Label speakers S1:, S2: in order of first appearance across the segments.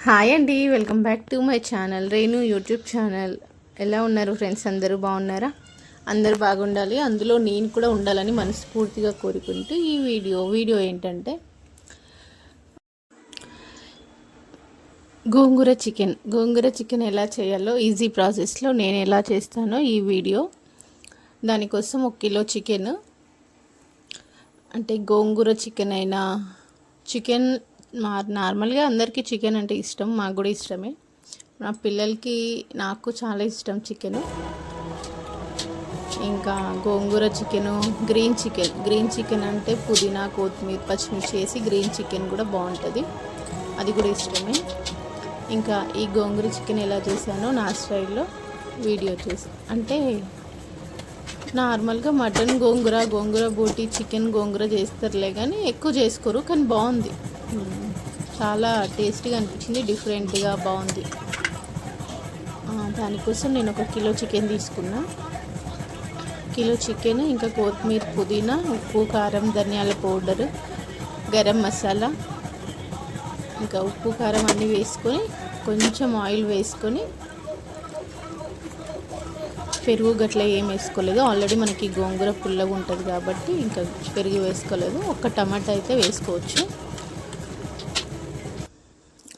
S1: Hi అండి, welcome back to my channel Renu YouTube channel. ఎలా ఉన్నారు ఫ్రెండ్స్? అందరూ బాగున్నారా? అందరూ బాగుండాలి, అందులో నేను కూడా ఉండాలని మనస్ఫూర్తిగా కోరుకుంటూ ఈ వీడియో ఏంటంటే గోంగూర చికెన్ ఎలా చేయాలో ఈజీ ప్రాసెస్లో నేను ఎలా చేస్తానో ఈ వీడియో. దానికోసం 1 కిలో చికెన్, అంటే గోంగూర చికెన్ అయినా చికెన్ నార్మల్గా అందరికీ చికెన్ అంటే ఇష్టం, మాకు కూడా ఇష్టమే. నా పిల్లలకి నాకు చాలా ఇష్టం చికెన్. ఇంకా గోంగూర చికెను, గ్రీన్ చికెన్ అంటే పుదీనా కొత్తిమీర పచ్చిమిర్చి వేసి గ్రీన్ చికెన్ కూడా బాగుంటుంది, అది కూడా ఇష్టమే. ఇంకా ఈ గోంగూర చికెన్ ఎలా చేశానో నా స్టైల్లో వీడియో చేసి, అంటే నార్మల్గా మటన్ గోంగూర బోటి చికెన్ గోంగూర చేస్తారులే కానీ ఎక్కువ చేసుకోరు, కానీ బాగుంది, చాలా టేస్టీగా అనిపించింది, డిఫరెంట్గా బాగుంది. దానికోసం నేను 1 కిలో చికెన్ తీసుకున్నా. కిలో చికెన్, ఇంకా కొత్తిమీర పుదీనా ఉప్పు కారం ధనియాల పౌడర్ గరం మసాలా, ఇంకా ఉప్పు కారం అన్నీ వేసుకొని కొంచెం ఆయిల్ వేసుకొని, పెరుగు గట్ల ఏం వేసుకోలేదు, ఆల్రెడీ మనకి గోంగూర పుల్లగా ఉంటుంది కాబట్టి ఇంకా పెరుగు వేసుకోలేదు. 1 టమాటా అయితే వేసుకోవచ్చు,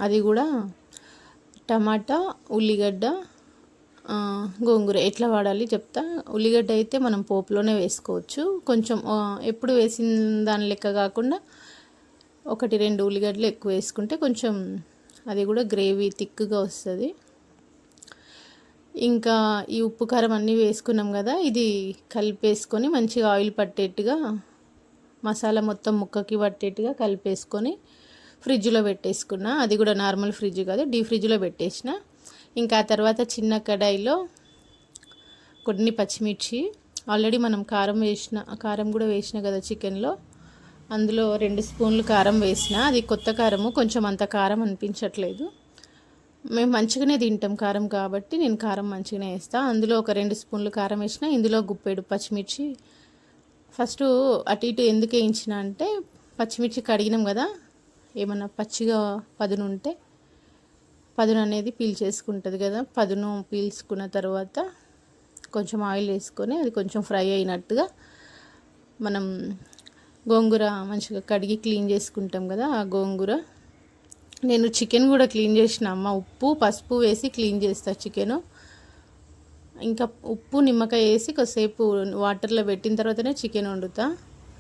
S1: అది కూడా టమాటా ఉల్లిగడ్డ గోంగూర ఎట్లా వాడాలి చెప్తా. ఉల్లిగడ్డ అయితే మనం పోపులోనే వేసుకోవచ్చు, కొంచెం ఎప్పుడు వేసిన దాని లెక్క కాకుండా 1-2 ఉల్లిగడ్డలు ఎక్కువ వేసుకుంటే కొంచెం అది కూడా గ్రేవీ థిక్గా వస్తుంది. ఇంకా ఈ ఉప్పు కారం అన్నీ వేసుకున్నాం కదా, ఇది కలిపేసుకొని మంచిగా ఆయిల్ పట్టేట్టుగా మసాలా మొత్తం ముక్కకి పట్టేట్టుగా కలిపేసుకొని ఫ్రిడ్జ్లో పెట్టేసుకున్నా. అది కూడా నార్మల్ ఫ్రిడ్జ్ కాదు, డీప్ ఫ్రిడ్జ్లో పెట్టేసిన. ఇంకా ఆ తర్వాత చిన్న కడాయిలో కొన్ని పచ్చిమిర్చి, ఆల్రెడీ మనం కారం కూడా వేసిన కదా చికెన్లో, అందులో 2 స్పూన్లు కారం వేసిన. అది కొత్త కారము, కొంచెం అంత కారం అనిపించట్లేదు, మేము మంచిగానే తింటాం కారం కాబట్టి నేను కారం మంచిగానే వేస్తాను. అందులో 2 స్పూన్లు కారం వేసిన, ఇందులో గుప్పెడు పచ్చిమిర్చి. ఫస్ట్ అటు ఇటు ఎందుకు వేయించిన అంటే, పచ్చిమిర్చి కడిగినాం కదా, ఏమన్నా పచ్చిగా పదును ఉంటే పదును అనేది పీల్చేసుకుంటుంది కదా, పదును పీల్చుకున్న తర్వాత కొంచెం ఆయిల్ వేసుకొని అది కొంచెం ఫ్రై అయినట్టుగా మనం గోంగూర మంచిగా కడిగి క్లీన్ చేసుకుంటాం కదా, ఆ గోంగూర నేను చికెన్ కూడా క్లీన్ చేసిన అమ్మ, ఉప్పు పసుపు వేసి క్లీన్ చేస్తా చికెను. ఇంకా ఉప్పు నిమ్మకాయ వేసి కొద్దిసేపు వాటర్లో పెట్టిన తర్వాతనే చికెన్ వండుతా.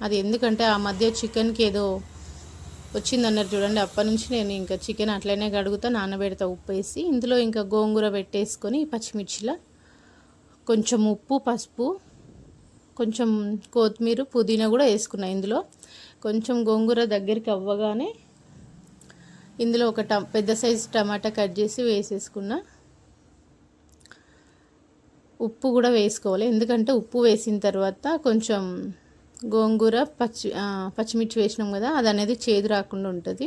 S1: అది ఎందుకంటే ఆ మధ్య చికెన్కి ఏదో వచ్చిందన్నారు చూడండి, అప్పటి నుంచి నేను ఇంకా చికెన్ అట్లనే కడుగుతా, నానబెడతా ఉప్పు వేసి. ఇందులో ఇంకా గోంగూర పెట్టేసుకొని పచ్చిమిర్చిలా కొంచెం ఉప్పు పసుపు కొంచెం కొత్తిమీర పుదీనా కూడా వేసుకున్నా. ఇందులో కొంచెం గోంగూర దగ్గరికి అవ్వగానే ఇందులో ఒక పెద్ద సైజు టమాటా కట్ చేసి వేసేసుకున్నా. ఉప్పు కూడా వేసుకోవాలి, ఎందుకంటే ఉప్పు వేసిన తర్వాత కొంచెం గోంగూర పచ్చిమిర్చి వేసినాం కదా, అది అనేది చేదు రాకుండా ఉంటుంది.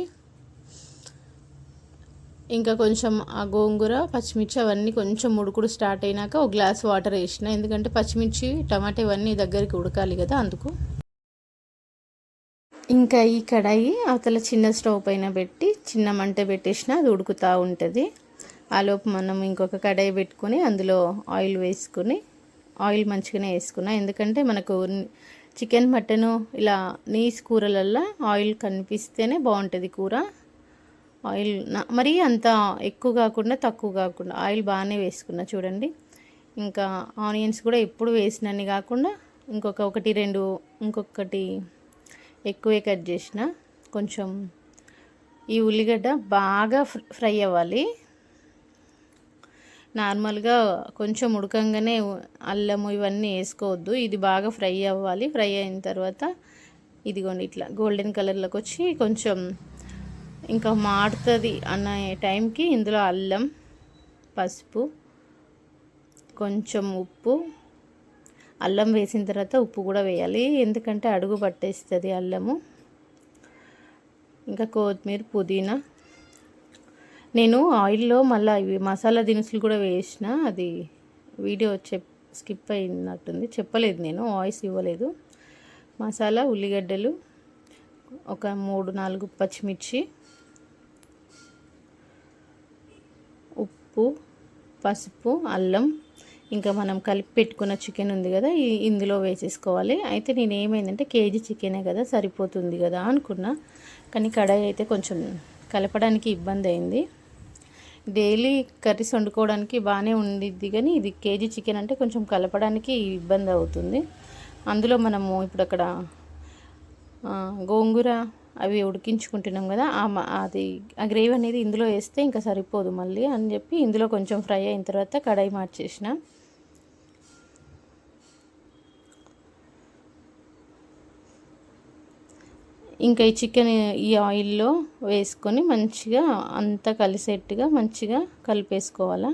S1: ఇంకా కొంచెం ఆ గోంగూర పచ్చిమిర్చి అవన్నీ కొంచెం ఉడుకుడు స్టార్ట్ అయినాక 1 గ్లాస్ వాటర్ వేసిన, ఎందుకంటే పచ్చిమిర్చి టమాటా ఇవన్నీ దగ్గరికి ఉడకాలి కదా, అందుకు. ఇంకా ఈ కడాయి అవతల చిన్న స్టవ్ పైన పెట్టి చిన్న మంట పెట్టేసిన, అది ఉడుకుతూ ఉంటుంది. ఆలోపు మనం ఇంకొక కడాయి పెట్టుకొని అందులో ఆయిల్ వేసుకొని, ఆయిల్ మంచిగానే వేసుకున్నా, ఎందుకంటే మనకు చికెన్ మటను ఇలా నీసు కూరలల్లో ఆయిల్ కనిపిస్తేనే బాగుంటుంది కూర. ఆయిల్ మరీ అంత ఎక్కువ కాకుండా తక్కువ కాకుండా ఆయిల్ బాగానే వేసుకున్నా చూడండి. ఇంకా ఆనియన్స్ కూడా ఎప్పుడు వేసినన్ని కాకుండా ఇంకొకటి ఎక్కువే కట్ చేసిన. కొంచెం ఈ ఉల్లిగడ్డ బాగా ఫ్రై అవ్వాలి, నార్మల్గా కొంచెం ఉడకంగానే అల్లము ఇవన్నీ వేసుకోవద్దు, ఇది బాగా ఫ్రై అవ్వాలి. ఫ్రై అయిన తర్వాత ఇదిగోండి ఇట్లా గోల్డెన్ కలర్లోకి వచ్చి కొంచెం ఇంకా మాడుతుంది అన్న టైంకి ఇందులో అల్లం పసుపు కొంచెం ఉప్పు, అల్లం వేసిన తర్వాత ఉప్పు కూడా వేయాలి, ఎందుకంటే అడుగు పట్టేస్తుంది అల్లము. ఇంకా కొత్తిమీర పుదీనా, నేను ఆయిల్లో మళ్ళీ ఇవి మసాలా దినుసులు కూడా వేసిన, అది వీడియో స్కిప్ అయినట్టుంది, చెప్పలేదు, నేను వాయిస్ ఇవ్వలేదు. మసాలా ఉల్లిగడ్డలు ఒక 3-4 పచ్చిమిర్చి, ఉప్పు, పసుపు, అల్లం, ఇంకా మనం కలిపి పెట్టుకున్న చికెన్ ఉంది కదా ఇందులో వేసేసుకోవాలి. అయితే నేను ఏమైందంటే కేజీ చికెనే కదా సరిపోతుంది కదా అనుకున్నా, కానీ కడాయి అయితే కొంచెం కలపడానికి ఇబ్బంది అయింది. డైలీ కర్రీస్ వండుకోవడానికి బాగానే ఉండిద్ది, కానీ ఇది కేజీ చికెన్ అంటే కొంచెం కలపడానికి ఇబ్బంది అవుతుంది. అందులో మనము ఇప్పుడు అక్కడ గోంగూర అవి ఉడికించుకుంటున్నాం కదా, అది ఆ గ్రేవీ అనేది ఇందులో వేస్తే ఇంకా సరిపోదు మళ్ళీ అని చెప్పి ఇందులో కొంచెం ఫ్రై అయిన తర్వాత కడాయి మార్చేసిన. ఇంకా ఈ చికెన్ ఈ ఆయిల్లో వేసుకొని మంచిగా అంతా కలిసేట్టుగా మంచిగా కలిపేసుకోవాలా.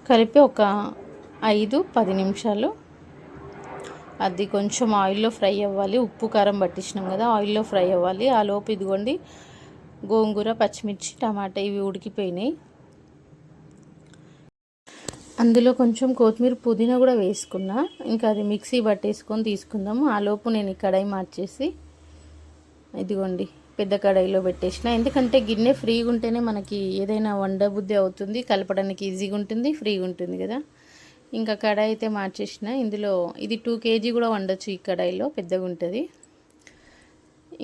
S1: కలిపి ఒక 5-10 నిమిషాలు అది కొంచెం ఆయిల్లో ఫ్రై అవ్వాలి. ఉప్పు కారం పట్టించినాం కదా, ఆయిల్లో ఫ్రై అవ్వాలి. ఆ లోపు ఇదిగోండి గోంగూర, పచ్చిమిర్చి, టమాటా ఇవి ఉడికిపోయినాయి. అందులో కొంచెం కొత్తిమీర, పుదీనా కూడా వేసుకున్నా. ఇంకా అది మిక్సీ పట్టేసుకొని తీసుకుందాము. ఆ లోపు నేను ఈ కడాయి మార్చేసి ఇదిగోండి పెద్ద కడాయిలో పెట్టేసిన. ఎందుకంటే గిన్నె ఫ్రీగా ఉంటేనే మనకి ఏదైనా వండబుద్ధి అవుతుంది, కలపడానికి ఈజీగా ఉంటుంది, ఫ్రీగా ఉంటుంది కదా. ఇంకా కడాయి అయితే మార్చేసిన. ఇందులో ఇది 2 kg కూడా వండొచ్చు ఈ కడాయిలో, పెద్దగా ఉంటుంది.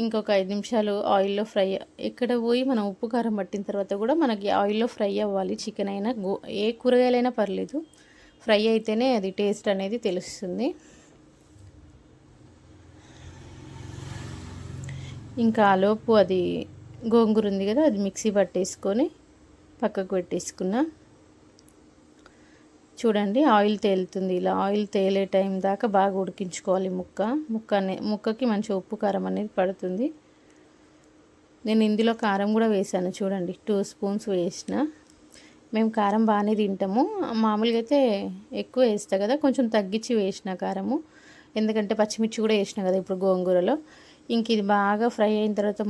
S1: ఇంకొక 5 నిమిషాలు ఆయిల్లో ఫ్రై ఎక్కడ పోయి మనం ఉప్పు కారం పట్టిన తర్వాత కూడా మనకి ఆయిల్లో ఫ్రై అవ్వాలి. చికెన్ అయినా ఏ కూరగాయలైనా పర్లేదు, ఫ్రై అయితేనే అది టేస్ట్ అనేది తెలుస్తుంది. ఇంకా ఆలోపు అది గోంగూర ఉంది కదా, అది మిక్సీ పట్టేసుకొని పక్కకు పెట్టేసుకున్నా. చూడండి ఆయిల్ తేలుతుంది. ఇలా ఆయిల్ తేలే టైం దాకా బాగా ఉడికించుకోవాలి. ముక్కకి మంచి ఉప్పు కారం అనేది పడుతుంది. నేను ఇందులో కారం కూడా వేసాను చూడండి, 2 స్పూన్స్ వేసిన. మేము కారం బాగానే తింటాము. మామూలుగా అయితే ఎక్కువ వేస్తా కదా, కొంచెం తగ్గించి వేసిన కారము, ఎందుకంటే పచ్చిమిర్చి కూడా వేసిన కదా ఇప్పుడు గోంగూరలో. ఇంక ఇది బాగా ఫ్రై అయిన తర్వాత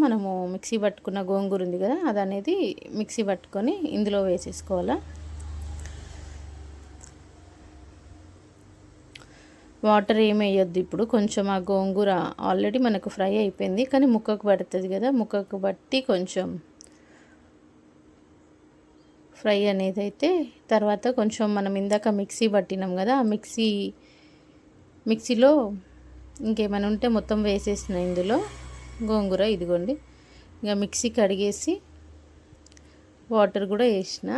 S1: మనము మిక్సీ పట్టుకున్న గోంగూర ఉంది కదా, అది అనేది మిక్సీ పట్టుకొని ఇందులో వేసేసుకోవాలా. వాటర్ ఏమి వేయొద్దు ఇప్పుడు. కొంచెం ఆ గోంగూర ఆల్రెడీ మనకు ఫ్రై అయిపోయింది, కానీ ముక్కకు పడుతుంది కదా, ముక్కకు బట్టి కొంచెం ఫ్రై అనేది అయితే తర్వాత కొంచెం మనం ఇందాక మిక్సీ పట్టినాం కదా, ఆ మిక్సీలో ఇంకేమైనా ఉంటే మొత్తం వేసేసిన ఇందులో గోంగూర. ఇదిగోండి ఇంకా మిక్సీ కడిగేసి వాటర్ కూడా వేసిన.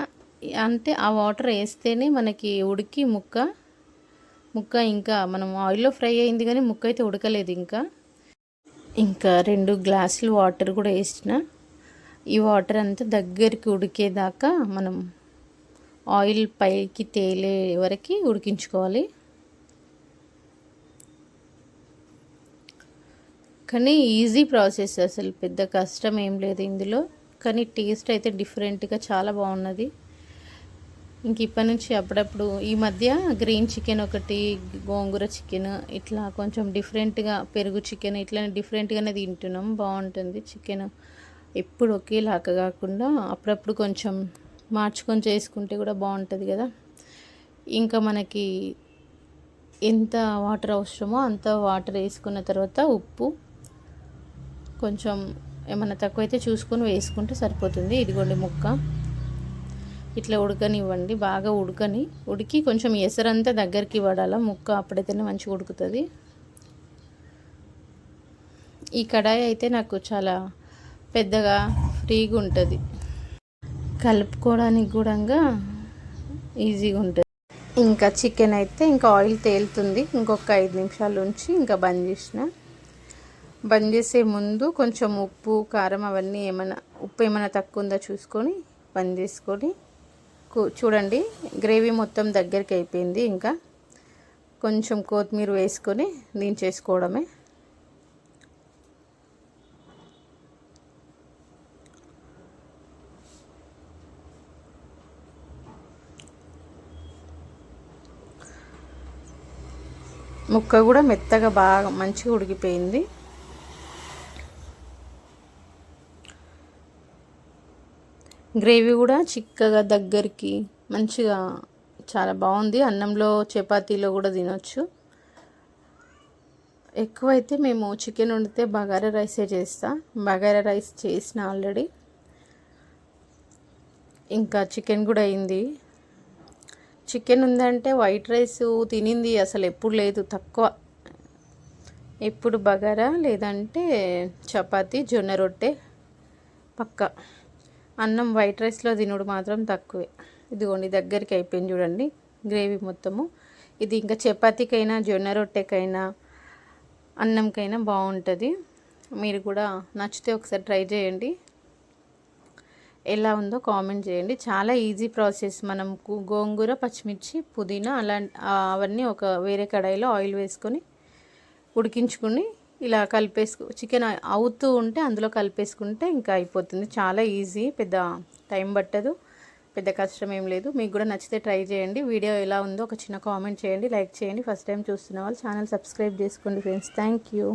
S1: అంటే ఆ వాటర్ వేస్తేనే మనకి ఉడికి ముక్క ఇంకా మనం ఆయిల్లో ఫ్రై అయింది, కానీ ముక్క అయితే ఉడకలేదు. ఇంకా 2 గ్లాసులు వాటర్ కూడా వేసిన. ఈ వాటర్ అంతా దగ్గరికి ఉడికేదాకా మనం ఆయిల్ పైకి తేలే వరకు ఉడికించుకోవాలి. కానీ ఈజీ ప్రాసెస్, అసలు పెద్ద కష్టం ఏం లేదు ఇందులో, కానీ టేస్ట్ అయితే డిఫరెంట్గా చాలా బాగున్నది. ఇంక ఇప్పటి నుంచి అప్పుడప్పుడు ఈ మధ్య గ్రీన్ చికెన్ ఒకటి, గోంగూర చికెన్, ఇట్లా కొంచెం డిఫరెంట్గా పెరుగు చికెన్ ఇట్లా డిఫరెంట్గానే తింటున్నాం. బాగుంటుంది చికెన్. ఎప్పుడు ఒకేలాగా కాకుండా అప్పుడప్పుడు కొంచెం మార్చుకొని చేసుకుంటే కూడా బాగుంటుంది కదా. ఇంకా మనకి ఎంత వాటర్ అవసరమో అంత వాటర్ వేసుకున్న తర్వాత ఉప్పు కొంచెం ఏమన్నా తక్కువైతే చూసుకొని వేసుకుంటే సరిపోతుంది. ఇదిగోండి ముక్క ఇట్లా ఉడకనివ్వండి, బాగా ఉడికి కొంచెం ఎసరంతా దగ్గరికి పడాల ముక్క, అప్పుడైతేనే మంచిగా ఉడుకుతుంది. ఈ కడాయి అయితే నాకు చాలా పెద్దగా ఫ్రీగా ఉంటుంది, కలుపుకోవడానికి కూడా ఈజీగా ఉంటుంది. ఇంకా చికెన్ అయితే ఇంకా ఆయిల్ తేలుతుంది. ఇంకొక 5 నిమిషాలు ఉంచి ఇంకా బంద్ చేసే ముందు కొంచెం ఉప్పు కారం అవన్నీ ఉప్పు ఏమైనా తక్కువ ఉందో చూసుకొని బంద్ చేసుకొని చూడండి గ్రేవీ మొత్తం దగ్గరికి అయిపోయింది. ఇంకా కొంచెం కొత్తిమీర వేసుకొని దించేసుకోవడమే. ముక్క కూడా మెత్తగా బాగా మంచిగా ఉడికిపోయింది. గ్రేవీ కూడా చిక్కగా దగ్గరికి మంచిగా చాలా బాగుంది. అన్నంలో చపాతీలో కూడా తినొచ్చు. ఎక్కువైతే మేము చికెన్ వండితే బగారా రైసే చేస్తా. బగారా రైస్ చేసిన ఆల్రెడీ. ఇంకా చికెన్ కూడా అయింది. చికెన్ ఉందంటే వైట్ రైస్ తినింది అసలు ఎప్పుడు లేదు, తక్కువ. ఎప్పుడు బగారా లేదంటే చపాతి, జొన్న రొట్టె పక్క. అన్నం వైట్ రైస్లో తినుడు మాత్రం తక్కువే. ఇదిగోండి దగ్గరికి అయిపోయింది చూడండి గ్రేవీ మొత్తము. ఇది ఇంకా చపాతీకైనా జొన్న రొట్టెకైనా అన్నంకైనా బాగుంటుంది. మీరు కూడా నచ్చితే ఒకసారి ట్రై చేయండి. ఎలా ఉందో కామెంట్ చేయండి. చాలా ఈజీ ప్రాసెస్. మనం గోంగూర, పచ్చిమిర్చి, పుదీనా అవన్నీ ఒక వేరే కడాయిలో ఆయిల్ వేసుకొని ఉడికించుకుని ఇలా చికెన్ అవుతూ ఉంటే అందులో కలిపేసుకుంటే ఇంకా అయిపోతుంది. చాలా ఈజీ, పెద్ద టైం పట్టదు, పెద్ద కష్టం ఏం లేదు. మీకు కూడా నచ్చితే ట్రై చేయండి. వీడియో ఎలా ఉందో ఒక చిన్న కామెంట్ చేయండి, లైక్ చేయండి. ఫస్ట్ టైం చూస్తున్న వాళ్ళు ఛానల్ సబ్స్క్రైబ్ చేసుకోండి ఫ్రెండ్స్. Thank you.